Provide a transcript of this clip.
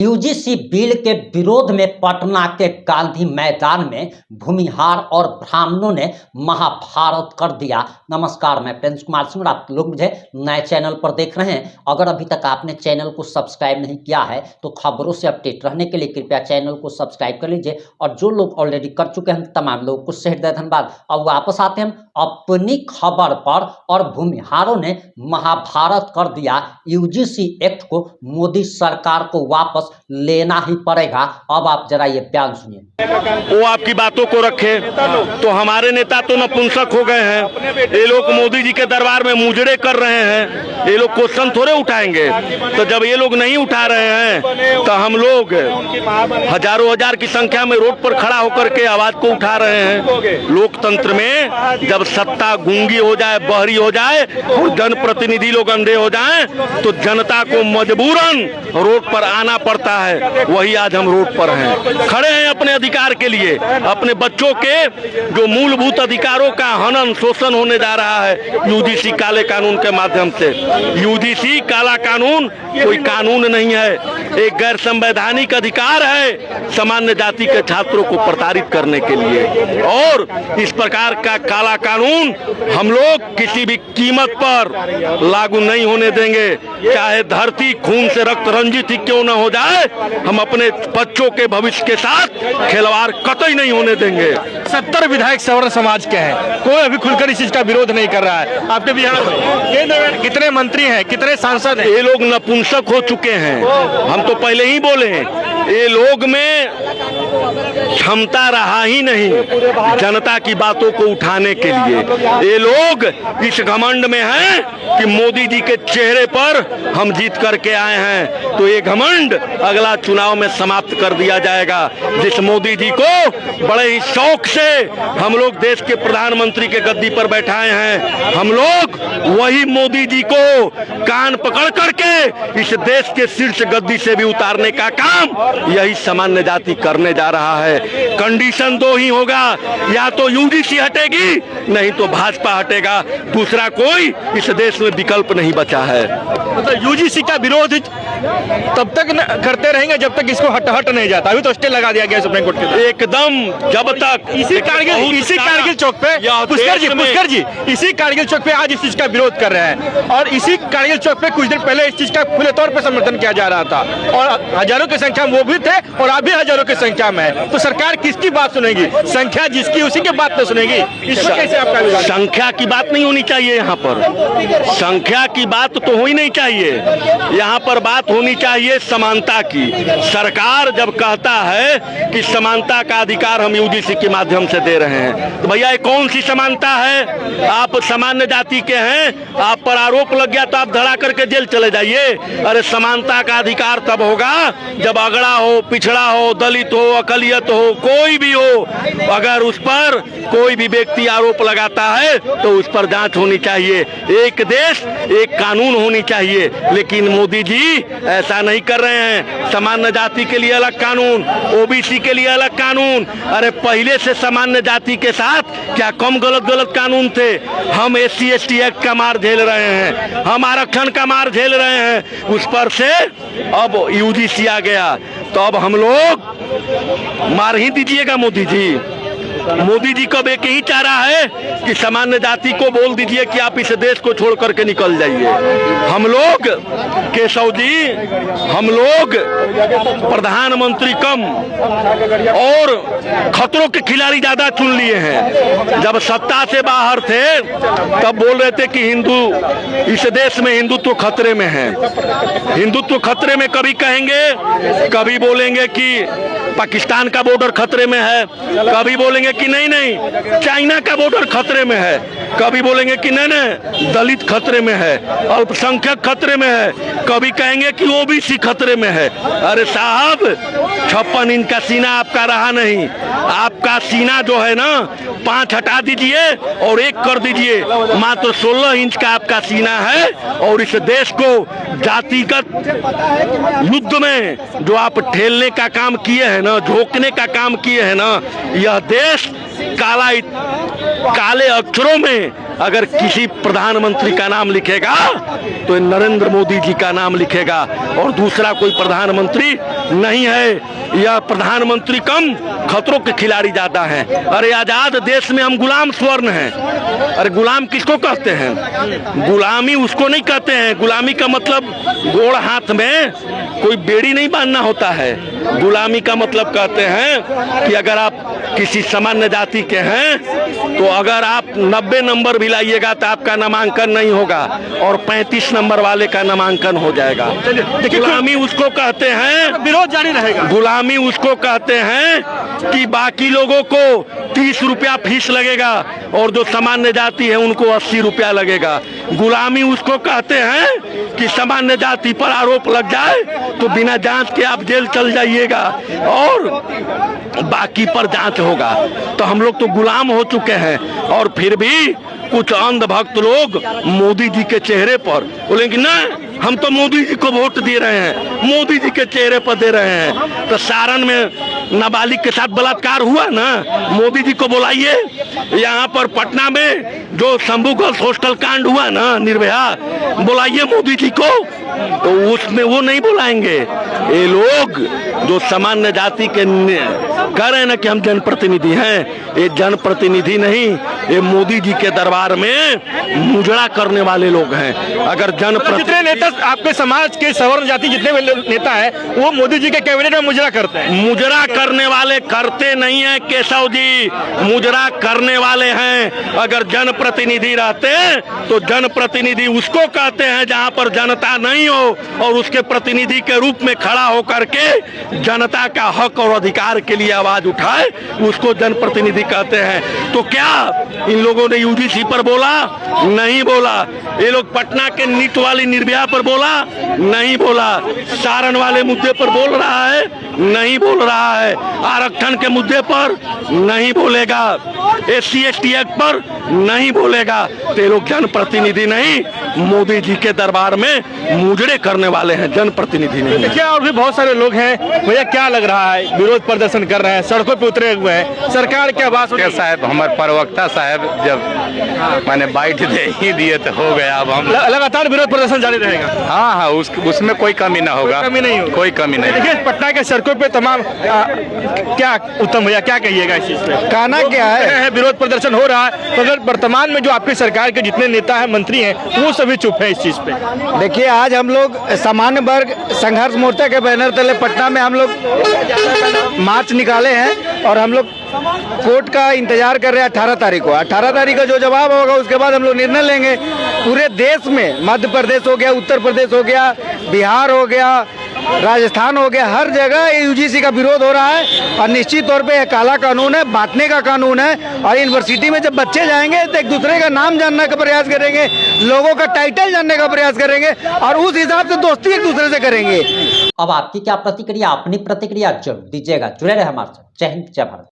UGC bill के विरोध में पटना के गांधी मैदान में भूमिहार और ब्राह्मणों ने महाभारत कर दिया। नमस्कार, मैं प्रिंस कुमार सिंह, आप लोग मुझे नए चैनल पर देख रहे हैं। अगर अभी तक आपने चैनल को सब्सक्राइब नहीं किया है तो खबरों से अपडेट रहने के लिए कृपया चैनल को सब्सक्राइब कर लीजिए, और जो लोग ऑलरेडी कर चुके हैं तमाम लोगों को हृदय धन्यवाद। अब वापस आते हैं अपनी खबर पर, और भूमिहारों ने महाभारत कर दिया। यूजीसी एक्ट को मोदी सरकार को वापस लेना ही पड़ेगा। अब आप जरा ये बयान सुनिए। वो आपकी बातों को रखे तो हमारे नेता तो नपुंसक हो गए हैं। ये लोग मोदी जी के दरबार में मुजरे कर रहे हैं, ये लोग क्वेश्चन थोड़े उठाएंगे। तो जब ये लोग नहीं उठा रहे हैं तो हम लोग हजारों हजार की संख्या में रोड पर खड़ा होकर के आवाज को उठा रहे हैं। लोकतंत्र में जब सत्ता गूंगी हो जाए, बहरी हो जाए और जनप्रतिनिधि लोग अंधे हो जाएं तो जनता को मजबूरन रोड पर आना पड़ता है। वही आज हम रोड पर हैं, खड़े हैं अपने अधिकार के लिए। अपने बच्चों के जो मूलभूत अधिकारों का हनन शोषण होने जा रहा है यूजीसी काले कानून के माध्यम से। यूजीसी काला कानून कोई कानून नहीं है, एक गैर संवैधानिक अधिकार है सामान्य जाति के छात्रों को प्रताड़ित करने के लिए। और इस प्रकार का काला कानून हम लोग किसी भी कीमत पर लागू नहीं होने देंगे, चाहे धरती खून से रक्त रंजित ही क्यों न हो जाए। हम अपने बच्चों के भविष्य के साथ खिलवाड़ कतई नहीं होने देंगे। 70 विधायक सवर्ण समाज के हैं, कोई अभी खुलकर इस चीज का विरोध नहीं कर रहा है। आपके बिहार में कितने मंत्री हैं, कितने सांसद हैं? ये लोग नपुंसक हो चुके हैं। हम तो पहले ही बोले हैं, ये लोग में क्षमता रहा ही नहीं जनता की बातों को उठाने के लिए। ये लोग इस घमंड में हैं कि मोदी जी के चेहरे पर हम जीत करके आए हैं, तो ये घमंड अगला चुनाव में समाप्त कर दिया जाएगा। जिस मोदी जी को बड़े ही शौक से हम लोग देश के प्रधानमंत्री के गद्दी पर बैठाए हैं, हम लोग वही मोदी जी को कान पकड़ करके इस देश के शीर्ष गद्दी से भी उतारने का काम यही सामान्य जाति करने जा रहा है। कंडीशन दो ही होगा, या तो यूजीसी हटेगी नहीं तो भाजपा हटेगा, दूसरा कोई इस देश में विकल्प नहीं बचा है। मतलब यूजीसी का विरोध तब तक करते रहेंगे जब तक इसको हट नहीं जाता। अभी तो स्टे लगा दिया गया सुप्रीम कोर्ट के। एकदम जब तक इसी कारगिल चौक पे पुष्कर जी इसी कारगिल चौक पे आज इस चीज का विरोध कर रहे हैं, और इसी कारगिल चौक पे कुछ दिन पहले इस चीज का खुले तौर पे समर्थन किया जा रहा था, और हजारों की संख्या में वो भी थे और आप भी हजारों की संख्या में है। तो सरकार किसकी बात सुनेगी? संख्या जिसकी उसी की बात तो सुनेगी। इसमें कैसे आपका? संख्या की बात नहीं होनी चाहिए यहाँ पर, संख्या की बात तो हो ही नहीं चाहिए। यहाँ पर बात होनी चाहिए समानता की। सरकार जब कहता है कि समानता का अधिकार हम यूजीसी के माध्यम से दे रहे हैं, तो भैया ये कौन सी समानता है? आप सामान्य जाति के हैं, आप पर आरोप लग गया तो आप धड़ा करके जेल चले जाइए। अरे समानता का अधिकार तब होगा जब अगड़ा हो, पिछड़ा हो, दलित हो, अकलियत हो, कोई भी हो, अगर उस पर कोई भी व्यक्ति आरोप लगाता है तो उस पर जांच होनी चाहिए। एक देश एक कानून होनी चाहिए, लेकिन मोदी जी ऐसा नहीं कर रहे हैं। सामान्य जाति के लिए अलग कानून, ओबीसी के लिए अलग कानून। अरे पहले से सामान्य जाति के साथ क्या कम गलत कानून थे? हम SC ST एक्ट का मार झेल रहे हैं, हम आरक्षण का मार झेल रहे हैं, उस पर से अब यूजीसी आ गया तो अब हम लोग मार ही दीजिएगा मोदी जी। मोदी जी कब एक ही चाह रहा है कि सामान्य जाति को बोल दीजिए कि आप इस देश को छोड़ करके निकल जाइए। हम लोग केशव जी, हम लोग प्रधानमंत्री कम और खतरों के खिलाड़ी ज्यादा चुन लिए हैं। जब सत्ता से बाहर थे तब बोल रहे थे कि इस देश में हिंदुत्व खतरे में है। हिंदुत्व खतरे में कभी कहेंगे, कभी बोलेंगे कि पाकिस्तान का बॉर्डर खतरे में है, कभी बोलेंगे कि नहीं चाइना का बॉर्डर खतरे में है, कभी बोलेंगे कि नहीं दलित खतरे में है, अल्पसंख्यक खतरे में है, कभी कहेंगे कि ओबीसी खतरे में है। अरे साहब 56 इंच का सीना आपका रहा नहीं, आपका सीना जो है ना 5 हटा दीजिए और 1 कर दीजिए, मात्र 16 इंच का आपका सीना है। और इस देश को जातिगत युद्ध में जो आप ठेलने का काम किए हैं ना, झोंकने का काम किए हैं ना, यह देश काले अक्षरों में अगर किसी प्रधानमंत्री का नाम लिखेगा तो नरेंद्र मोदी जी का नाम लिखेगा और दूसरा कोई प्रधानमंत्री नहीं है। यह प्रधानमंत्री कम, खतरों के खिलाड़ी ज्यादा हैं। अरे आजाद देश में हम गुलाम स्वर्ण हैं। अरे गुलाम किसको कहते हैं? गुलामी उसको नहीं कहते हैं। गुलामी का मतलब गोड़ हाथ में कोई बेड़ी नहीं बांधना होता है। गुलामी का मतलब कहते हैं कि अगर आप किसी सामान्य जाति के हैं तो अगर आप 90 नंबर भी लाइएगा तो आपका नामांकन नहीं होगा और 35 नंबर वाले का नामांकन हो जाएगा। गुलामी उसको कहते हैं, विरोध जारी रहेगा। गुलामी उसको कहते हैं कि बाकी लोगों को 30 रुपया फीस लगेगा और जो सामान्य जाति है उनको 80 रुपया लगेगा। गुलामी उसको कहते हैं कि सामान्य जाति पर आरोप लग जाए तो बिना जांच के आप जेल चल जाइएगा और बाकी पर जांच होगा। तो हम लोग तो गुलाम हो चुके हैं और फिर भी कुछ अंधभक्त लोग मोदी जी के चेहरे पर बोलेंगे ना हम तो मोदी जी को वोट दे रहे हैं, मोदी जी के चेहरे पर दे रहे हैं। तो सारण में नाबालिग के साथ बलात्कार हुआ ना, मोदी जी को बुलाइए। यहाँ पर पटना में जो शंभू गर्ल्स हॉस्टल कांड हुआ ना, निर्भया, बुलाइए मोदी जी को। तो उसमें वो नहीं बुलाएंगे। ये लोग जो सामान्य जाति के कह रहे हैं ना कि हम जनप्रतिनिधि हैं, ये जनप्रतिनिधि नहीं, ये मोदी जी के दरबार में मुजरा करने वाले लोग हैं। अगर जितने नेता आपके समाज के सवर्ण जाति जितने भी नेता है वो मोदी जी के कैबिनेट में मुजरा करते हैं। मुजरा करने वाले करते नहीं है केशव जी, मुजरा करने वाले हैं। अगर जनप्रतिनिधि रहते तो जनप्रतिनिधि उसको कहते हैं जहां पर जनता नहीं हो और उसके प्रतिनिधि के रूप में खड़ा होकर के जनता का हक और अधिकार के लिए आवाज उठाए, उसको जनप्रतिनिधि कहते हैं। तो क्या इन लोगों ने यूजीसी पर बोला? नहीं बोला। ये लोग पटना के नीट वाली निर्भया पर बोला? नहीं बोला। सारण वाले मुद्दे पर बोल रहा है? नहीं बोल रहा है। आरक्षण के मुद्दे पर नहीं बोलेगा। SC ST एक्ट पर नहीं बोलेगा। तो ये लोग जनप्रतिनिधि नहीं, मोदी जी के दरबार में मुजरे करने वाले हैं, जनप्रतिनिधि नहीं। देखिए और भी बहुत सारे लोग हैं। भैया क्या लग रहा है, विरोध प्रदर्शन कर रहे हैं, सड़कों पे उतरे हुए हैं, सरकार के आवाज साहब, हमारे प्रवक्ता साहब जब मैंने बाइट दे ही दिए तो हो गया। अब हम लगातार विरोध प्रदर्शन जारी रहेगा। हाँ, उसमें कोई कमी ना होगा, कमी नहीं होगी, कोई कमी नहीं। देखिए पटना के सड़कों पे तमाम क्या उत्तम भैया क्या कहिएगा इस चीज पे? कहना क्या है, विरोध प्रदर्शन हो रहा है तो अगर वर्तमान में जो आपकी सरकार के जितने नेता हैं, मंत्री हैं, वो सभी चुप है इस चीज पे। देखिए आज हम लोग सामान्य वर्ग संघर्ष मोर्चा के बैनर तले पटना में हम लोग मार्च निकाले हैं और हम लोग कोर्ट का इंतजार कर रहे हैं 18 तारीख को। 18 तारीख का जो जवाब होगा उसके बाद हम लोग निर्णय लेंगे। पूरे देश में मध्य प्रदेश हो गया, उत्तर प्रदेश हो गया, बिहार हो गया, राजस्थान हो गया, हर जगह यूजीसी का विरोध हो रहा है और निश्चित तौर पे काला कानून है, बांटने का कानून है। और यूनिवर्सिटी में जब बच्चे जाएंगे तो एक दूसरे का नाम जानने का प्रयास करेंगे, लोगों का टाइटल जानने का प्रयास करेंगे और उस हिसाब से दोस्ती एक दूसरे से करेंगे। अब आपकी क्या प्रतिक्रिया, अपनी प्रतिक्रिया जरूर दीजिएगा। जुड़े रहे हमारे साथ। जय हिंद, जय भारत।